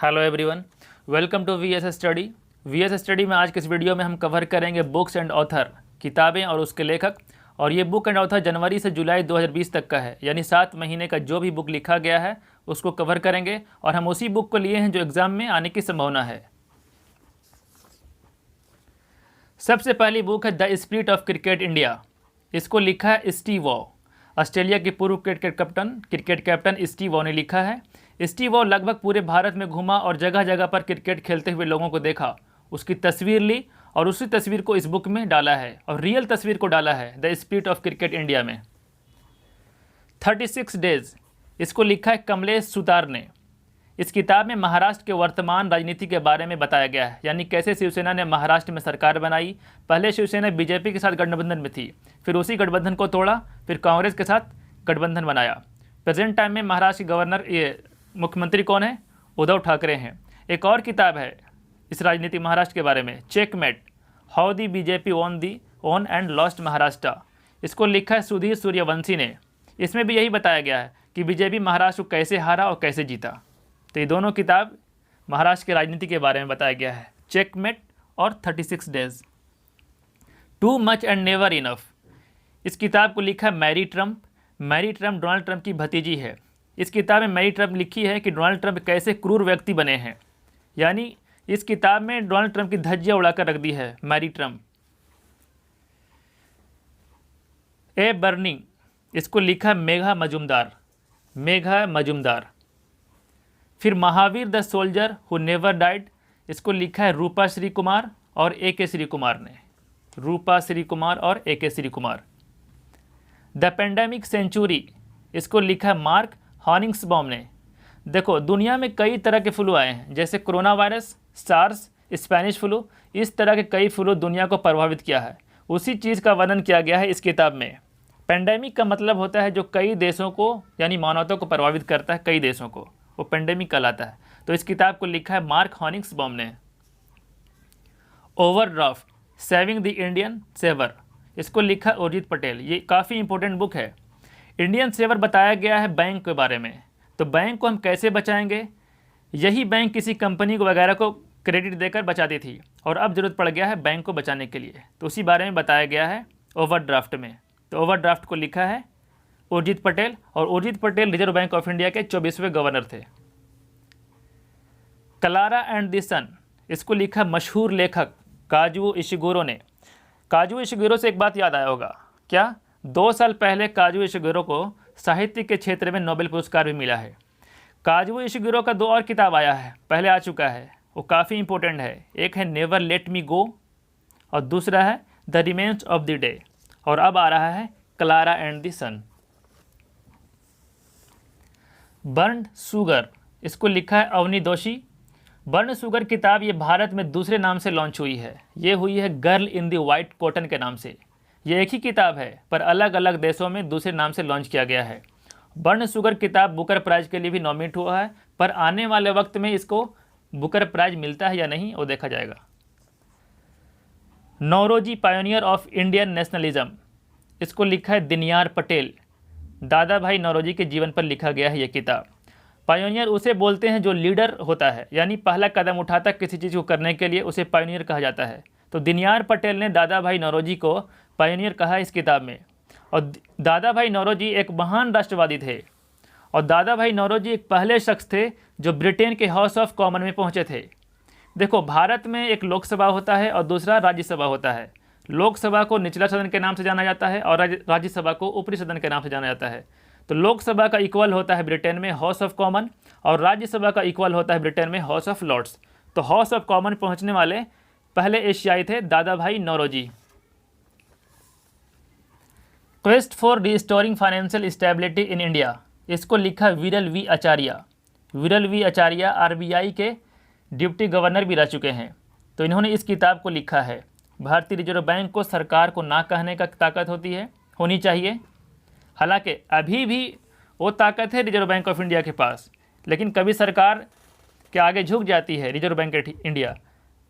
Hello everyone, welcome to VS study. VS study में आज के इस वीडियो में हम कवर करेंगे बुक्स एंड ऑथर, किताबें और उसके लेखक। और ये बुक एंड ऑथर जनवरी से जुलाई 2020 तक का है, यानी 7 महीने का जो भी बुक लिखा गया है उसको कवर करेंगे। और हम उसी बुक को लिए हैं जो एग्ज़ाम में आने की संभावना है। सबसे पहली बुक है the spirit of cricket India. इसको लिखा है स्टीव वॉ। ऑस्ट्रेलिया के पूर्व क्रिकेट कैप्टन स्टीव वॉ ने लिखा है। स्टीव वॉ लगभग पूरे भारत में घूमा और जगह जगह पर क्रिकेट खेलते हुए लोगों को देखा, उसकी तस्वीर ली और उसी तस्वीर को इस बुक में डाला है और रियल तस्वीर को डाला है the spirit of cricket India में। 36 डेज, इसको लिखा है कमलेश सुतार ने। इस किताब में महाराष्ट्र के वर्तमान राजनीति के बारे में बताया गया है, यानी कैसे शिवसेना ने महाराष्ट्र में सरकार बनाई। पहले शिवसेना बीजेपी के साथ गठबंधन में थी, फिर उसी गठबंधन को तोड़ा, फिर कांग्रेस के साथ गठबंधन बनाया। प्रेजेंट टाइम में महाराष्ट्र के गवर्नर मुख्यमंत्री कौन है? उद्धव ठाकरे हैं। एक और किताब है इस राजनीति महाराष्ट्र के बारे में, checkmate, how the BJP own and lost Maharashtra. इसको लिखा है सुधीर सूर्यवंशी ने। इसमें भी यही बताया गया है कि बीजेपी महाराष्ट्र को कैसे हारा और कैसे जीता। तो ये दोनों किताब महाराष्ट्र की राजनीति के बारे में बताया गया है, चेकमेट और 36 days. Too much and never enough, इस किताब को लिखा है Mary Trump. Mary Trump Donald Trump की भतीजी है। इस किताब में मैरी ट्रम्प लिखी है कि डोनाल्ड ट्रम्प कैसे क्रूर व्यक्ति बने हैं, यानी इस किताब में डोनाल्ड ट्रम्प की धज्जियां उड़ाकर रख दी है मैरी ट्रम्प। ए बर्निंग, इसको लिखा है मेघा मजुमदार। फिर Mahavir the soldier who never died, इसको लिखा है रूपा श्री कुमार और ए.के. श्री कुमार ने। द पेंडेमिक सेंचुरी, इसको लिखा है मार्क हॉनिग्सबॉम ने। देखो, दुनिया में कई तरह के फ्लू आए हैं, जैसे corona virus, SARS, Spanish flu. इस तरह के कई फ्लू दुनिया को प्रभावित किया है, उसी चीज़ का वर्णन किया गया है इस किताब में। पेंडेमिक का मतलब होता है जो कई देशों को, यानी मानवता को प्रभावित करता है, कई देशों को, वो पेंडेमिक कहलाता है। तो इस किताब को लिखा है मार्क हॉनिग्सबॉम ने। Overdraft, saving the Indian saver, इसको लिखा है उर्जित पटेल। ये काफ़ी इंपॉर्टेंट बुक है। इंडियन सेवर बताया गया है बैंक के बारे में। तो बैंक को हम कैसे बचाएंगे? यही बैंक किसी कंपनी को वगैरह को क्रेडिट देकर बचाती थी और अब ज़रूरत पड़ गया है बैंक को बचाने के लिए, तो उसी बारे में बताया गया है ओवरड्राफ्ट में। तो ओवरड्राफ्ट को लिखा है उर्जित पटेल, और Urjit Patel reserve bank of India के 24वें गवर्नर थे। क्लारा एंड द सन, इसको लिखा मशहूर लेखक काजुओ इशिगुरो ने। काजुओ इशिगुरो से एक बात याद आया होगा क्या? 2 साल पहले काजुओ इशिगुरो को साहित्य के क्षेत्र में नोबेल पुरस्कार भी मिला है। काजुओ इशिगुरो का 2 और किताब आया है, पहले आ चुका है, वो काफ़ी इंपॉर्टेंट है। एक है नेवर लेट मी गो और दूसरा है the remains of the day, और अब आ रहा है Klara and the sun. Burned sugar, इसको लिखा है अवनी दोषी। बर्न्ड शुगर किताब ये भारत में दूसरे नाम से लॉन्च हुई है। ये हुई है girl in the white cotton के नाम से। ये एक ही किताब है पर अलग अलग देशों में दूसरे नाम से लॉन्च किया गया है। बर्न्ड शुगर किताब बुकर प्राइज़ के लिए भी नॉमिनेट हुआ है, पर आने वाले वक्त में इसको बुकर प्राइज़ मिलता है या नहीं वो देखा जाएगा। Naoroji pioneer of Indian nationalism, इसको लिखा है दिनयार पटेल। दादा भाई नौरोजी के जीवन पर लिखा गया है ये किताब। पायोनियर उसे बोलते हैं जो लीडर होता है, यानी पहला कदम उठाता किसी चीज़ को करने के लिए, उसे पायोनियर कहा जाता है। तो दिनयार पटेल ने दादा भाई नौरोजी को पायोनियर कहा इस किताब में। और दादा भाई नौरोजी एक महान राष्ट्रवादी थे, और दादा भाई नौरोजी एक पहले शख्स थे जो ब्रिटेन के हाउस ऑफ कॉमन में पहुंचे थे। देखो, भारत में एक लोकसभा होता है और दूसरा राज्यसभा होता है। लोकसभा को निचला सदन के नाम से जाना जाता है और राज्यसभा को ऊपरी सदन के नाम से जाना जाता है। तो लोकसभा का इक्वल होता है ब्रिटेन में हाउस ऑफ कॉमन, और राज्यसभा का इक्वल होता है ब्रिटेन में हाउस ऑफ लॉर्ड्स। तो हाउस ऑफ कॉमन पहुँचने वाले पहले एशियाई थे Dadabhai Naoroji. Quest for restoring financial stability in India, इसको लिखा विरल वी आचार्य आरबीआई के डिप्टी गवर्नर भी रह चुके हैं। तो इन्होंने इस किताब को लिखा है। भारतीय रिजर्व बैंक को सरकार को ना कहने का ताकत होनी चाहिए। हालांकि अभी भी वो ताकत है रिजर्व बैंक ऑफ इंडिया के पास, लेकिन कभी सरकार के आगे झुक जाती है रिजर्व बैंक इंडिया,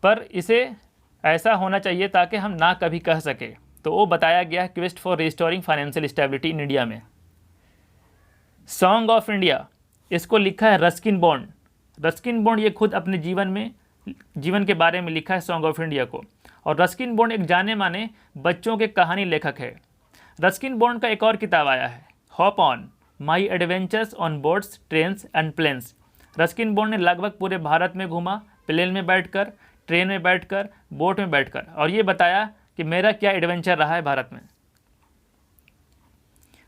पर इसे ऐसा होना चाहिए ताकि हम ना कभी कह सके। तो वो बताया गया है quest for restoring financial stability in India में। सॉन्ग ऑफ इंडिया, इसको लिखा है रस्किन बॉन्ड। रस्किन बॉन्ड ये खुद अपने जीवन के बारे में लिखा है सॉन्ग ऑफ इंडिया को। और रस्किन बॉन्ड एक जाने माने बच्चों के कहानी लेखक है। रस्किन बॉन्ड का एक और किताब आया है, hop on my adventures on boats, trains and planes. Ruskin Bond ने लगभग पूरे भारत में घूमा, प्लेन में बैठकर, ट्रेन में बैठकर, बोट में बैठकर, और ये बताया कि मेरा क्या एडवेंचर रहा है भारत में।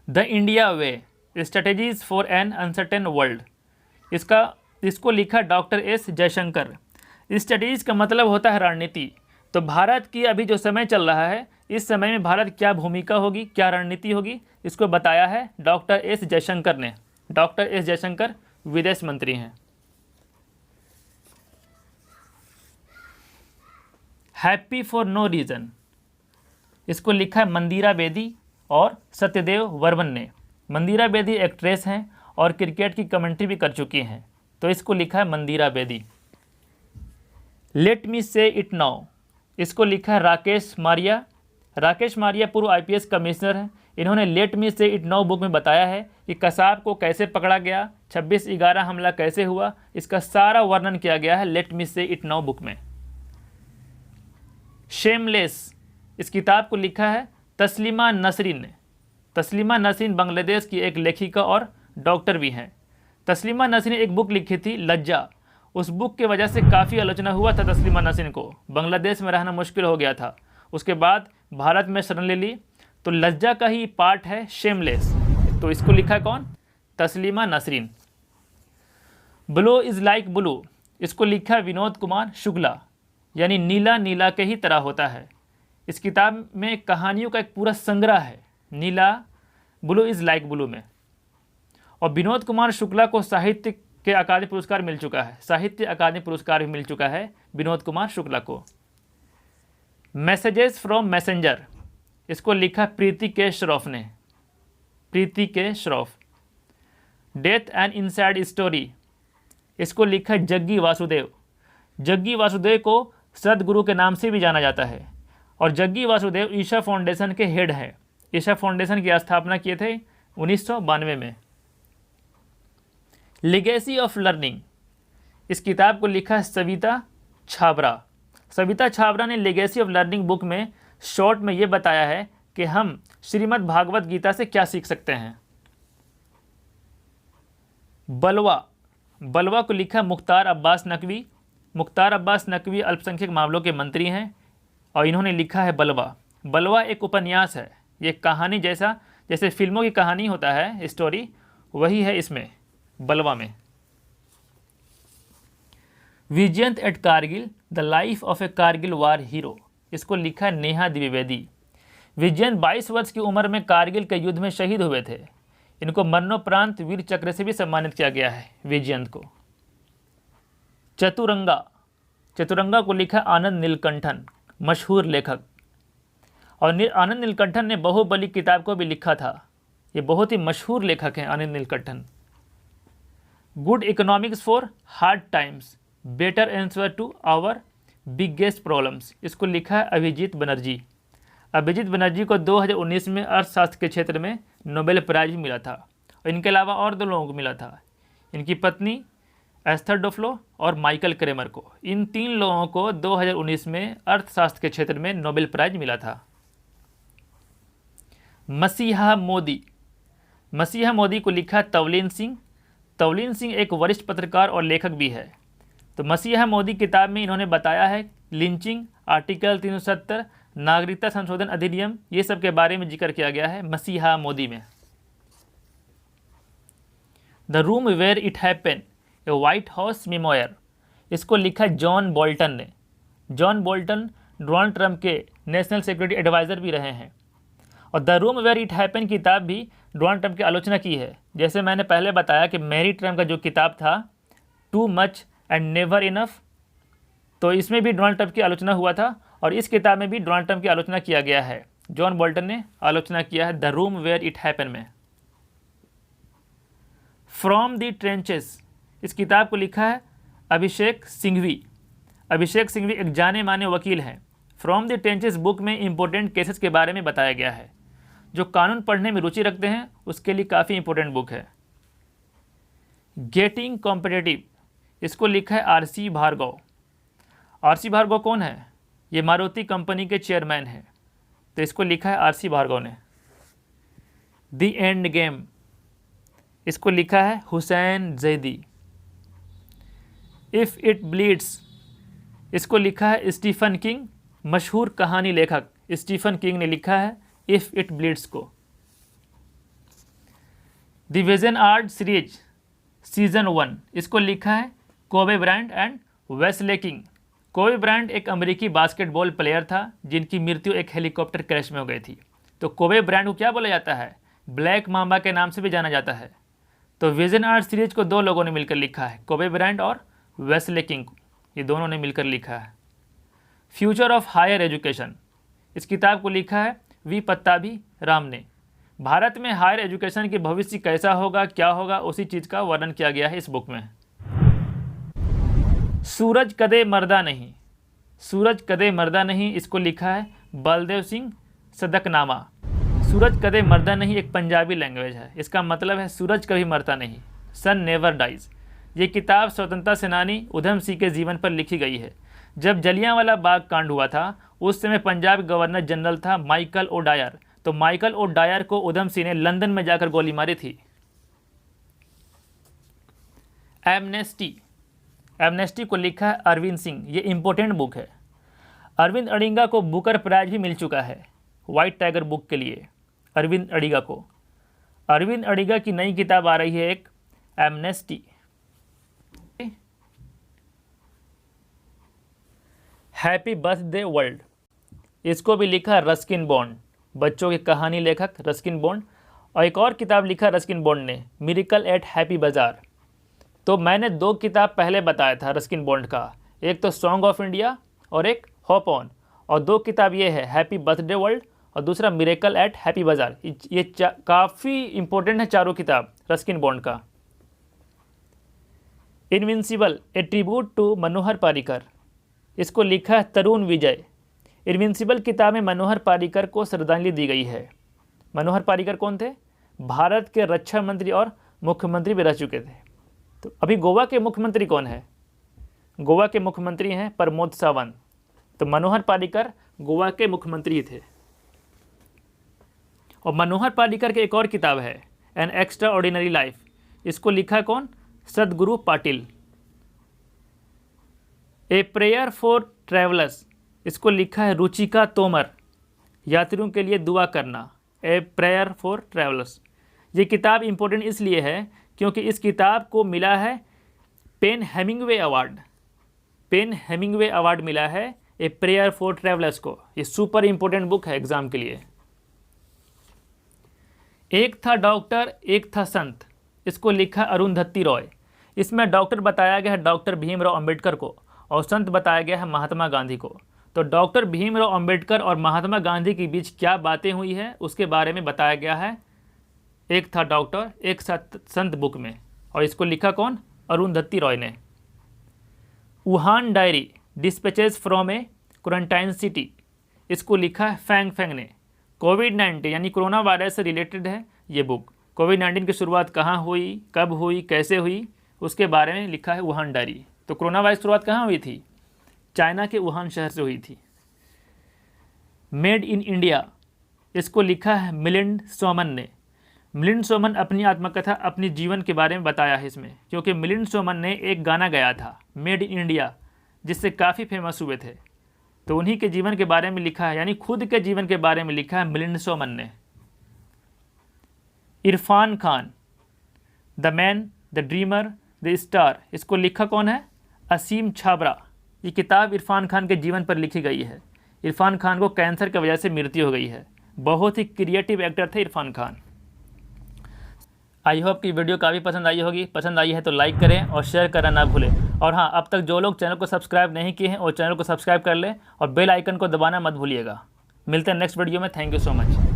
The India way, strategies for an uncertain world, इसको लिखा डॉक्टर एस जयशंकर। स्ट्रेटेजीज का मतलब होता है रणनीति। तो भारत की अभी जो समय चल रहा है, इस समय में भारत क्या भूमिका होगी, क्या रणनीति होगी, इसको बताया है डॉक्टर एस जयशंकर ने। डॉक्टर एस जयशंकर विदेश मंत्री हैं। हैप्पी फॉर नो रीज़न, इसको लिखा है मंदिरा बेदी और सत्यदेव वर्मन ने। मंदिरा बेदी एक्ट्रेस हैं और क्रिकेट की कमेंट्री भी कर चुकी हैं, तो इसको लिखा है मंदिरा बेदी। लेट मी से इट नाउ, इसको लिखा है राकेश मारिया। राकेश मारिया पूर्व IPS कमिश्नर हैं। इन्होंने लेट मी से इट नाउ बुक में बताया है कि कसाब को कैसे पकड़ा गया, 26/11 हमला कैसे हुआ, इसका सारा वर्णन किया गया है लेट मी से इट नाउ बुक में। शेमलेस, इस किताब को लिखा है तस्लीमा नसरीन ने। तस्लीमा नसरीन बांग्लादेश की एक लेखिका और डॉक्टर भी हैं। तस्लीमा नसरीन ने एक बुक लिखी थी लज्जा। उस बुक की वजह से काफ़ी आलोचना हुआ था तस्लीमा नसरीन को, बांग्लादेश में रहना मुश्किल हो गया था। उसके बाद भारत में शरण ले ली। तो लज्जा का ही पार्ट है शेमलेस, तो इसको लिखा है कौन? Taslima Nasrin. Blue is like blue, इसको लिखा है विनोद कुमार शुक्ला, यानी नीला नीला के ही तरह होता है। इस किताब में कहानियों का एक पूरा संग्रह है, नीला, ब्लू इज़ लाइक ब्लू में। और विनोद कुमार शुक्ला को साहित्य के अकादमी पुरस्कार मिल चुका है, साहित्य अकादमी पुरस्कार भी मिल चुका है विनोद कुमार शुक्ला को। मैसेजेस फ्रॉम मैसेंजर, इसको लिखा प्रीति के श्रॉफ ने। प्रीति के Shroff. Death and inside story, इसको लिखा जग्गी वासुदेव। जग्गी वासुदेव को सदगुरु के नाम से भी जाना जाता है। और जग्गी वासुदेव ईशा फाउंडेशन के हेड हैं। ईशा फाउंडेशन की स्थापना किए थे 1992 में। लेगेसी ऑफ लर्निंग, इस किताब को लिखा है सविता छाबरा। सविता छाबरा ने लेगेसी ऑफ लर्निंग बुक में शॉर्ट में ये बताया है कि हम श्रीमद् भागवत गीता से क्या सीख सकते हैं। बलवा, बलवा को लिखा मुख्तार अब्बास नकवी। मुख्तार अब्बास नकवी अल्पसंख्यक मामलों के मंत्री हैं और इन्होंने लिखा है बलवा। बलवा एक उपन्यास है, ये कहानी जैसे फिल्मों की कहानी होता है स्टोरी, वही है इसमें बलवा में। Vijyant at Kargil, the life of a Kargil war hero, इसको लिखा है नेहा द्विवेदी। विजयंत 22 वर्ष की उम्र में कारगिल के युद्ध में शहीद हुए थे। इनको मरणोपरांत वीर चक्र से भी सम्मानित किया गया है विजयंत को। चतुरंगा, चतुरंगा को लिखा आनंद नीलकंठन, मशहूर लेखक। और आनंद नीलकंठन ने बाहुबली किताब को भी लिखा था। ये बहुत ही मशहूर लेखक हैं Anand Neelakantan. Good economics for hard times, better answer to our biggest problems, इसको लिखा है अभिजीत बनर्जी। अभिजीत बनर्जी को 2019 में अर्थशास्त्र के क्षेत्र में नोबेल प्राइज भी मिला था। और इनके अलावा और 2 लोगों को मिला था, इनकी पत्नी एस्थर डुफ्लो और माइकल क्रेमर को। इन 3 लोगों को 2019 में अर्थशास्त्र के क्षेत्र में नोबेल प्राइज मिला था। मसीहा मोदी, मसीहा मोदी को लिखा तवलीन सिंह। तवलीन सिंह एक वरिष्ठ पत्रकार और लेखक भी है। तो मसीहा मोदी किताब में इन्होंने बताया है लिंचिंग, आर्टिकल 370, नागरिकता संशोधन अधिनियम, ये सब के बारे में जिक्र किया गया है मसीहा मोदी में। The room where it happen, a white house memoir, इसको लिखा जॉन बोल्टन ने। जॉन बोल्टन डोनाल्ड ट्रंप के नेशनल सिक्योरिटी एडवाइज़र भी रहे हैं। और the room where it happen किताब भी डोनाल्ड ट्रंप की आलोचना की है। जैसे मैंने पहले बताया कि मैरी ट्रंप का जो किताब था to much and never enough, तो इसमें भी डोनाल्ड ट्रंप की आलोचना हुआ था और इस किताब में भी डोनाल्ड ट्रंप की आलोचना किया गया है। जॉन बोल्टन ने आलोचना किया है the room where it happen में। फ्रॉम द ट्रेंचेस, इस किताब को लिखा है अभिषेक सिंघवी। अभिषेक सिंघवी एक जाने माने वकील हैं। फ्रॉम द ट्रेंचेस बुक में इंपॉर्टेंट केसेस के बारे में बताया गया है। जो कानून पढ़ने में रुचि रखते हैं उसके लिए काफ़ी इंपॉर्टेंट बुक है। गेटिंग कॉम्पिटिटिव, इसको लिखा है आरसी भार्गव। आरसी भार्गव कौन है? ये मारुति कंपनी के चेयरमैन हैं, तो इसको लिखा है आरसी भार्गव ने। द एंड गेम, इसको लिखा है Hussain Zaidi. If it bleeds, इसको लिखा है स्टीफन किंग, मशहूर कहानी लेखक स्टीफन किंग ने लिखा है इफ़ इट ब्लीड्स को। द विजनआर्ड सीरीज सीजन 1, इसको लिखा है Kobe Bryant and Wesley king. Kobe Bryant एक अमेरिकी बास्केटबॉल प्लेयर था जिनकी मृत्यु एक हेलीकॉप्टर क्रैश में हो गई थी। तो कोबे ब्रायंट को क्या बोला जाता है? ब्लैक माम्बा के नाम से भी जाना जाता है। तो विजनआर्ड सीरीज को 2 लोगों ने मिलकर लिखा है, कोबे ब्रायंट और वेस्ले किंग, ये दोनों ने मिलकर लिखा है। फ्यूचर ऑफ हायर एजुकेशन, इस किताब को लिखा है वी पत्ताभी राम ने। भारत में हायर एजुकेशन की भविष्य कैसा होगा, क्या होगा, उसी चीज़ का वर्णन किया गया है इस बुक में। सूरज कदे मरदा नहीं, सूरज कदे मरदा नहीं, इसको लिखा है बलदेव सिंह सदकनामा। सूरज कदे मरदा नहीं एक पंजाबी लैंग्वेज है, इसका मतलब है सूरज कभी मरता नहीं, सन नेवर डाइज। ये किताब स्वतंत्रता सेनानी उधम सिंह के जीवन पर लिखी गई है। जब जलियांवाला बाग कांड हुआ था उस समय पंजाब गवर्नर जनरल था माइकल ओडायर। तो माइकल ओडायर को उधम सिंह ने लंदन में जाकर गोली मारी थी। एमनेस्टी, एमनेस्टी को लिखा है अरविंद सिंह, ये इंपॉर्टेंट बुक है। अरविंद अडिगा को बुकर प्राइज भी मिल चुका है वाइट टाइगर बुक के लिए। अरविंद अडिगा को, अरविंद अडिगा की नई किताब आ रही है एक, एमनेस्टी। हैप्पी बर्थडे वर्ल्ड, इसको भी लिखा है रस्किन बॉन्ड, बच्चों के कहानी लेखक रस्किन बॉन्ड। और एक और किताब लिखा रस्किन बॉन्ड ने, मिरेकल एट हैप्पी बाजार। तो मैंने 2 किताब पहले बताया था रस्किन बॉन्ड का, एक तो सॉन्ग ऑफ इंडिया और एक होप ऑन, और 2 किताब ये है हैप्पी बर्थडे वर्ल्ड और दूसरा मिरेकल एट हैप्पी बाजार। ये काफ़ी इंपॉर्टेंट है चारों किताब रस्किन बॉन्ड का। इनविंसिबल, ए ट्रिब्यूट टू मनोहर पारिकर, इसको लिखा है तरुण विजय। इनविंसिबल किताब में मनोहर पारिकर को श्रद्धांजलि दी गई है। मनोहर पारिकर कौन थे? भारत के रक्षा मंत्री और मुख्यमंत्री भी रह चुके थे। तो अभी गोवा के मुख्यमंत्री कौन है? गोवा के मुख्यमंत्री हैं प्रमोद सावंत। तो मनोहर पारिकर गोवा के मुख्यमंत्री थे। और मनोहर पारिकर की एक और किताब है एन एक्स्ट्रा ऑर्डिनरी लाइफ, इसको लिखा कौन? सदगुरु पाटिल। ए प्रेयर फॉर ट्रैवलर्स, इसको लिखा है रुचिका तोमर, यात्रियों के लिए दुआ करना, ए प्रेयर फॉर ट्रैवलर्स। ये किताब इंपॉर्टेंट इसलिए है क्योंकि इस किताब को मिला है PEN Hemingway award. PEN Hemingway award मिला है ए प्रेयर फॉर ट्रैवलर्स को। ये सुपर इंपॉर्टेंट बुक है एग्जाम के लिए। एक था डॉक्टर एक था संत, इसको लिखा अरुंधति रॉय। इसमें डॉक्टर बताया गया है डॉक्टर भीमराव अंबेडकर को और संत बताया गया है महात्मा गांधी को। तो डॉक्टर भीमराव अंबेडकर और महात्मा गांधी के बीच क्या बातें हुई है उसके बारे में बताया गया है एक था डॉक्टर एक संत बुक में, और इसको लिखा कौन? अरुंधति रॉय ने। Wuhan diary, dispatches from A quarantine city, इसको लिखा है फैंग फैंग ने। कोविड-19 यानी कोरोना वायरस से रिलेटेड है ये बुक। कोविड-19 की शुरुआत कहाँ हुई, कब हुई, कैसे हुई, उसके बारे में लिखा है वुहान डायरी। तो कोरोना वायरस की शुरुआत कहाँ हुई थी? चाइना के वुहान शहर से हुई थी। मेड इन इंडिया, इसको लिखा है मिलिंद सोमन ने। मिलिंद सोमन अपनी आत्मकथा अपनी जीवन के बारे में बताया है इसमें, क्योंकि मिलिंद सोमन ने एक गाना गाया था मेड इन इंडिया जिससे काफ़ी फेमस हुए थे। तो उन्हीं के जीवन के बारे में लिखा है, यानी खुद के जीवन के बारे में लिखा है मिलिंद सोमन ने। Irfan Khan, the man, the dreamer, the star, इसको लिखा कौन है? असीम छाबरा। ये किताब इरफान खान के जीवन पर लिखी गई है। इरफान खान को कैंसर की वजह से मृत्यु हो गई है। बहुत ही क्रिएटिव एक्टर थे इरफान खान। आई होप कि वीडियो काफ़ी पसंद आई होगी। पसंद आई है तो लाइक करें और शेयर करना ना भूलें। और हाँ, अब तक जो लोग चैनल को सब्सक्राइब नहीं किए हैं वो चैनल को सब्सक्राइब कर लें और बेल आइकन को दबाना मत भूलिएगा। मिलते हैं नेक्स्ट वीडियो में। Thank you so much.